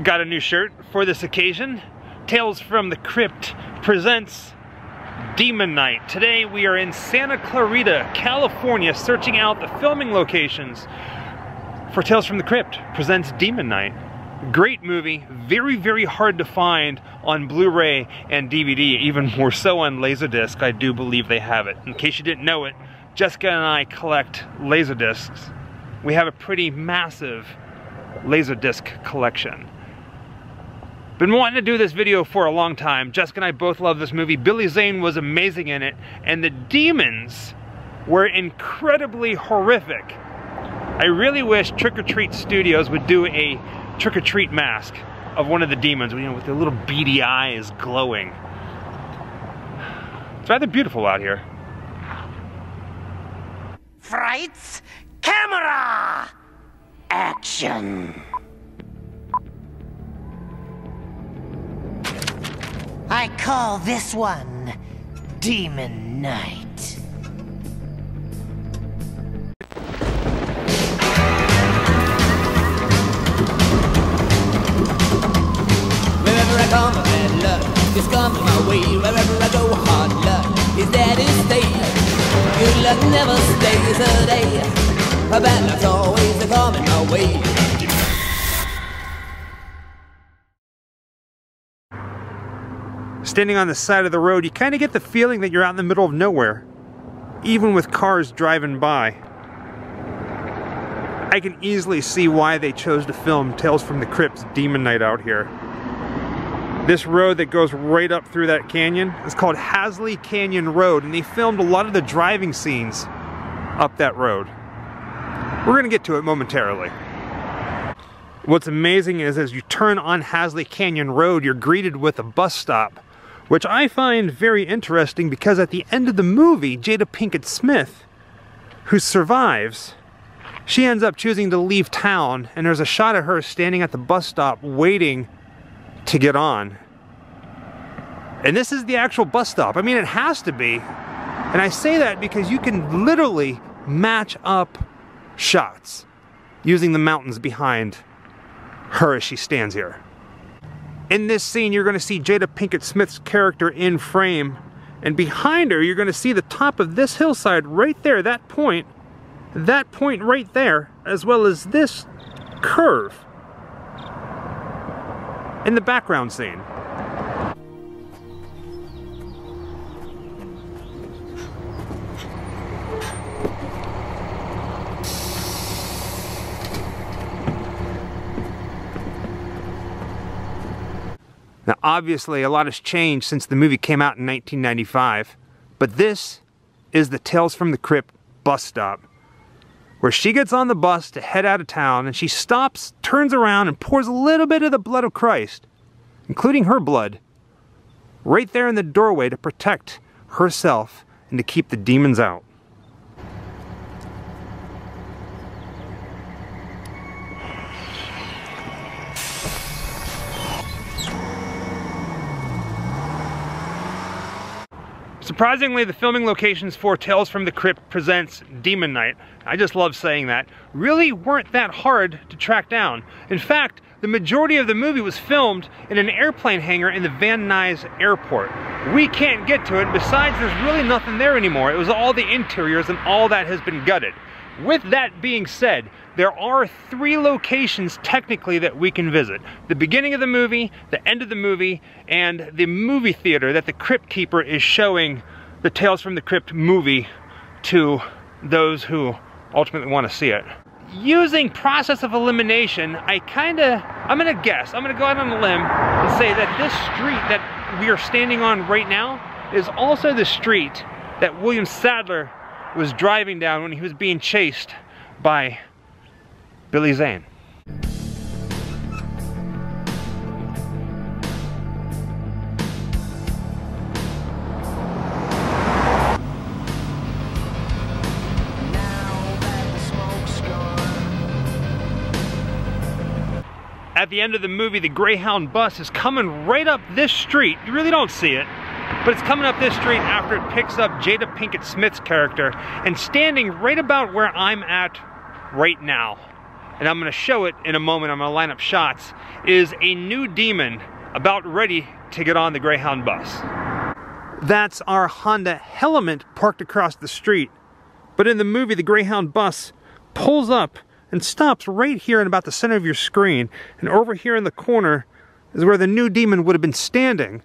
Got a new shirt for this occasion. Tales from the Crypt presents Demon Night. Today we are in Santa Clarita, California, searching out the filming locations for Tales from the Crypt presents Demon Night. Great movie, very, very hard to find on Blu-ray and DVD, even more so on Laserdisc. I do believe they have it. In case you didn't know it, Jessica and I collect Laserdiscs. We have a pretty massive Laserdisc collection. Been wanting to do this video for a long time. Jessica and I both love this movie. Billy Zane was amazing in it, and the demons were incredibly horrific. I really wish Trick or Treat Studios would do a Trick or Treat mask of one of the demons, you know, with their little beady eyes glowing. It's rather beautiful out here. Frights, camera, action. I call this one Demon Night. Wherever I come, bad luck is coming my way. Wherever I go, hard luck is there to stay. Good luck never stays a day. Bad luck's always coming my way. Standing on the side of the road, you kind of get the feeling that you're out in the middle of nowhere, even with cars driving by. I can easily see why they chose to film Tales from the Crypt's Demon Night out here. This road that goes right up through that canyon is called Hasley Canyon Road, and they filmed a lot of the driving scenes up that road. We're going to get to it momentarily. What's amazing is as you turn on Hasley Canyon Road, you're greeted with a bus stop, which I find very interesting because at the end of the movie, Jada Pinkett Smith, who survives, she ends up choosing to leave town, and there's a shot of her standing at the bus stop waiting to get on. And this is the actual bus stop. I mean, it has to be. And I say that because you can literally match up shots using the mountains behind her as she stands here. In this scene, you're going to see Jada Pinkett Smith's character in frame, and behind her, you're going to see the top of this hillside right there, that point right there, as well as this curve in the background scene. Now, obviously, a lot has changed since the movie came out in 1995, but this is the Tales from the Crypt bus stop, where she gets on the bus to head out of town, and she stops, turns around, and pours a little bit of the blood of Christ, including her blood, right there in the doorway to protect herself and to keep the demons out. Surprisingly, the filming locations for Tales from the Crypt presents Demon Night, I just love saying that, really weren't that hard to track down. In fact, the majority of the movie was filmed in an airplane hangar in the Van Nuys airport. We can't get to it, besides there's really nothing there anymore. It was all the interiors, and all that has been gutted. With that being said, there are 3 locations technically that we can visit. The beginning of the movie, the end of the movie, and the movie theater that the Crypt Keeper is showing the Tales from the Crypt movie to those who ultimately want to see it. Using process of elimination, I'm gonna guess, I'm gonna go out on a limb and say that this street that we are standing on right now is also the street that William Sadler was driving down when he was being chased by Billy Zane. At the end of the movie, the Greyhound bus is coming right up this street. You really don't see it, but it's coming up this street after it picks up Jada Pinkett Smith's character and standing right about where I'm at right now. and I'm going to show it in a moment, I'm going to line up shots, is a new demon about ready to get on the Greyhound bus. That's our Honda Element parked across the street. But in the movie, the Greyhound bus pulls up and stops right here in about the center of your screen. And over here in the corner is where the new demon would have been standing,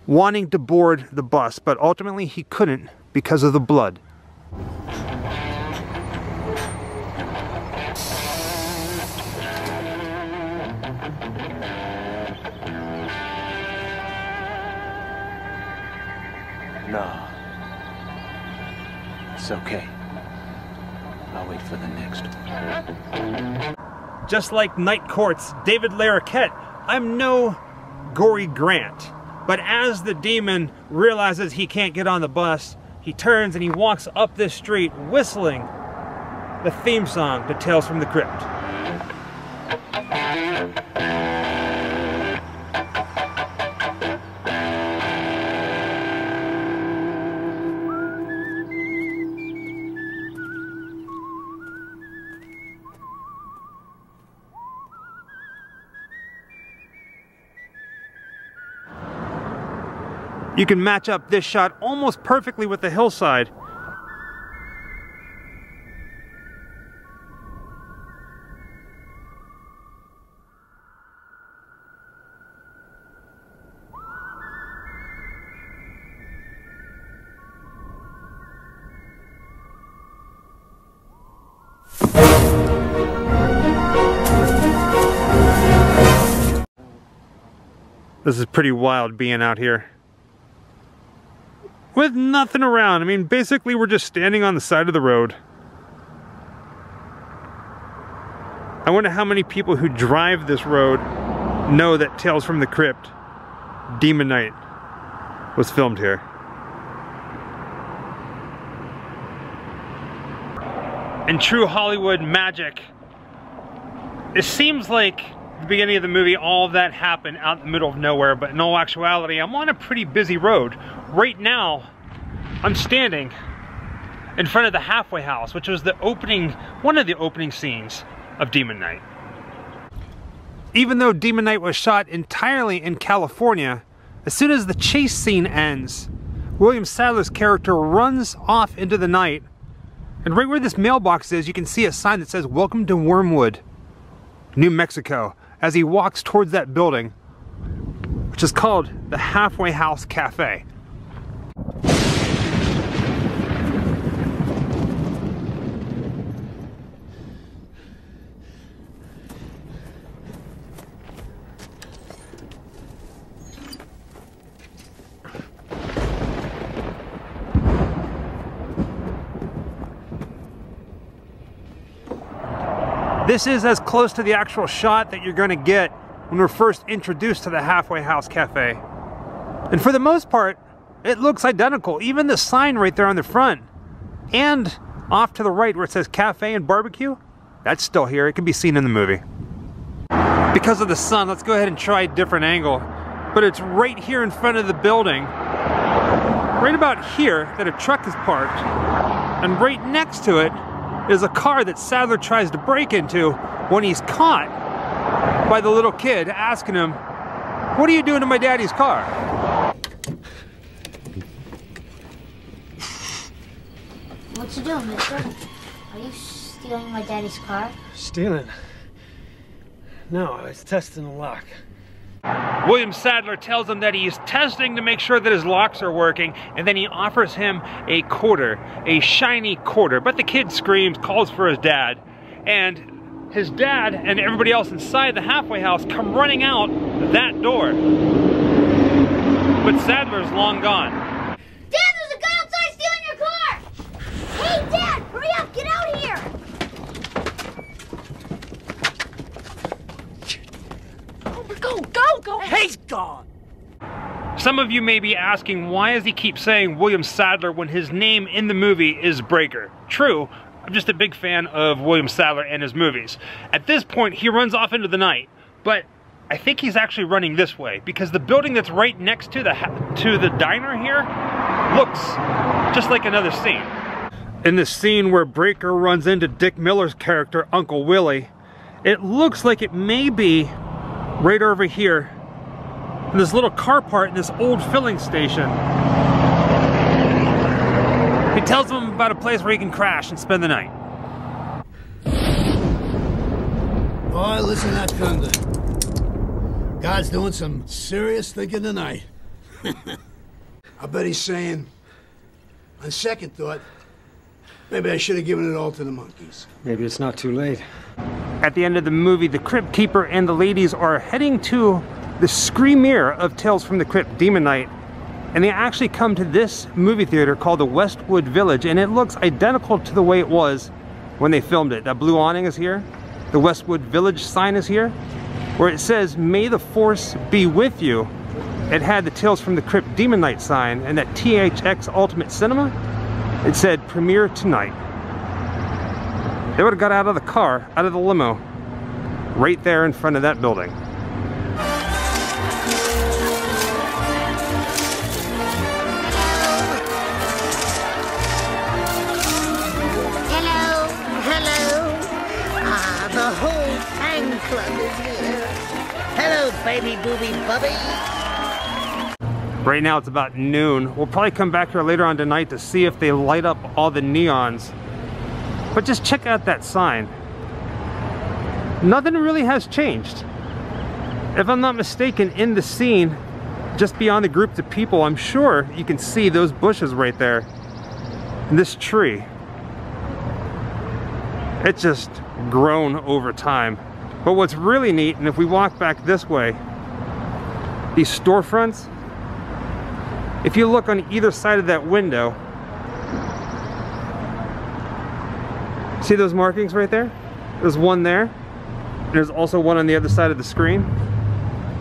wanting to board the bus, but ultimately he couldn't because of the blood. No. It's okay. I'll wait for the next one. Just like Night Court's David Larroquette, I'm no Gory Grant. But as the demon realizes he can't get on the bus, he turns and he walks up this street whistling the theme song to Tales from the Crypt. You can match up this shot almost perfectly with the hillside. This is pretty wild being out here with nothing around. I mean, basically we're just standing on the side of the road. I wonder how many people who drive this road know that Tales from the Crypt, Demon Night, was filmed here. In true Hollywood magic, it seems like at the beginning of the movie all of that happened out in the middle of nowhere, but in all actuality I'm on a pretty busy road. Right now I'm standing in front of the halfway house, which was the opening, one of the opening scenes of Demon Night. Even though Demon Night was shot entirely in California, as soon as the chase scene ends, William Sadler's character runs off into the night, and right where this mailbox is, you can see a sign that says, "Welcome to Wormwood, New Mexico," as he walks towards that building, which is called the Halfway House Cafe. This is as close to the actual shot that you're going to get when we're first introduced to the Halfway House Cafe. And for the most part, it looks identical. Even the sign right there on the front, and off to the right where it says Cafe and Barbecue, that's still here. It can be seen in the movie. Because of the sun, let's go ahead and try a different angle. But it's right here in front of the building, right about here, that a truck is parked. And right next to it is a car that Sadler tries to break into when he's caught by the little kid asking him, "What are you doing to my daddy's car?" What you doing, mister? Are you stealing my daddy's car? Stealing? No, I was testing the lock. William Sadler tells him that he's testing to make sure that his locks are working, and then he offers him a quarter, a shiny quarter. But the kid screams, calls for his dad, and his dad and everybody else inside the halfway house come running out that door. But Sadler's long gone. Dad, there's a guy outside stealing your car! Hey, Dad, hurry up, get out here! Go! He's gone! Some of you may be asking, why does he keep saying William Sadler when his name in the movie is Breaker? True, I'm just a big fan of William Sadler and his movies. At this point, he runs off into the night, but I think he's actually running this way, because the building that's right next to the diner here looks just like another scene. In the scene where Breaker runs into Dick Miller's character, Uncle Willie, It looks like it may be right over here in this little car part in this old filling station. He tells them about a place where he can crash and spend the night. Boy, listen to that thunder. God's doing some serious thinking tonight. I bet he's saying, on second thought, maybe I should have given it all to the monkeys. Maybe it's not too late. At the end of the movie, the Crypt Keeper and the ladies are heading to the screamier of Tales from the Crypt, Demon Night. And they actually come to this movie theater called the Westwood Village, and it looks identical to the way it was when they filmed it. That blue awning is here. The Westwood Village sign is here, where it says, "May the Force be with you." It had the Tales from the Crypt Demon Night sign, and that THX Ultimate Cinema, it said, "Premiere tonight." They would have got out of the car, out of the limo, right there in front of that building. The whole fan club is here. Hello, baby booby bubby. Right now it's about noon. We'll probably come back here later on tonight to see if they light up all the neons. But just check out that sign. Nothing really has changed. If I'm not mistaken, in the scene, just beyond the groups of people, I'm sure you can see those bushes right there. And this tree. It's just grown over time. But what's really neat, and if we walk back this way, these storefronts, if you look on either side of that window, see those markings right there? There's one there, and there's also one on the other side of the screen.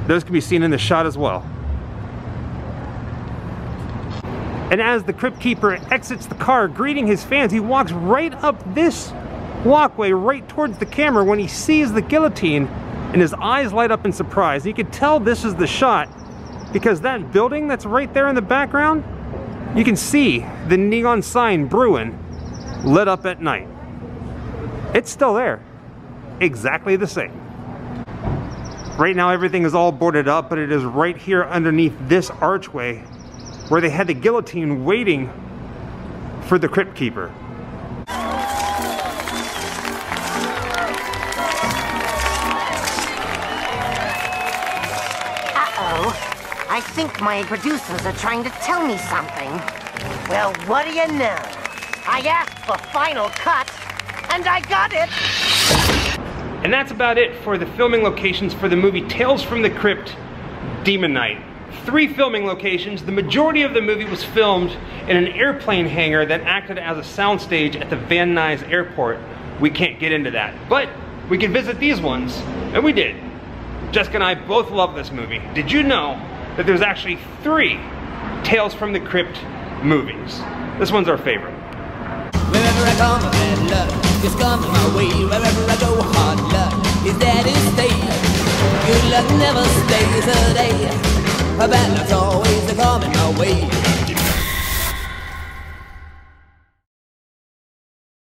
Those can be seen in the shot as well. And as the Crypt Keeper exits the car greeting his fans, he walks right up this walkway right towards the camera when he sees the guillotine, and his eyes light up in surprise. You can tell this is the shot because that building that's right there in the background, you can see the neon sign Bruin lit up at night. It's still there, exactly the same. Right now everything is all boarded up, but it is right here underneath this archway where they had the guillotine waiting for the Crypt Keeper. I think my producers are trying to tell me something. Well, what do you know? I asked for final cut, and I got it! And that's about it for the filming locations for the movie Tales from the Crypt, Demon Night. 3 filming locations. The majority of the movie was filmed in an airplane hangar that acted as a soundstage at the Van Nuys Airport. We can't get into that, but we could visit these ones, and we did. Jessica and I both love this movie. Did you know that there's actually 3 Tales from the Crypt movies? This one's our favorite. Wherever I come, bad luck just comes my way. Wherever I go, hard luck is there to stay. Good luck never stays a day. Bad luck's always coming my way.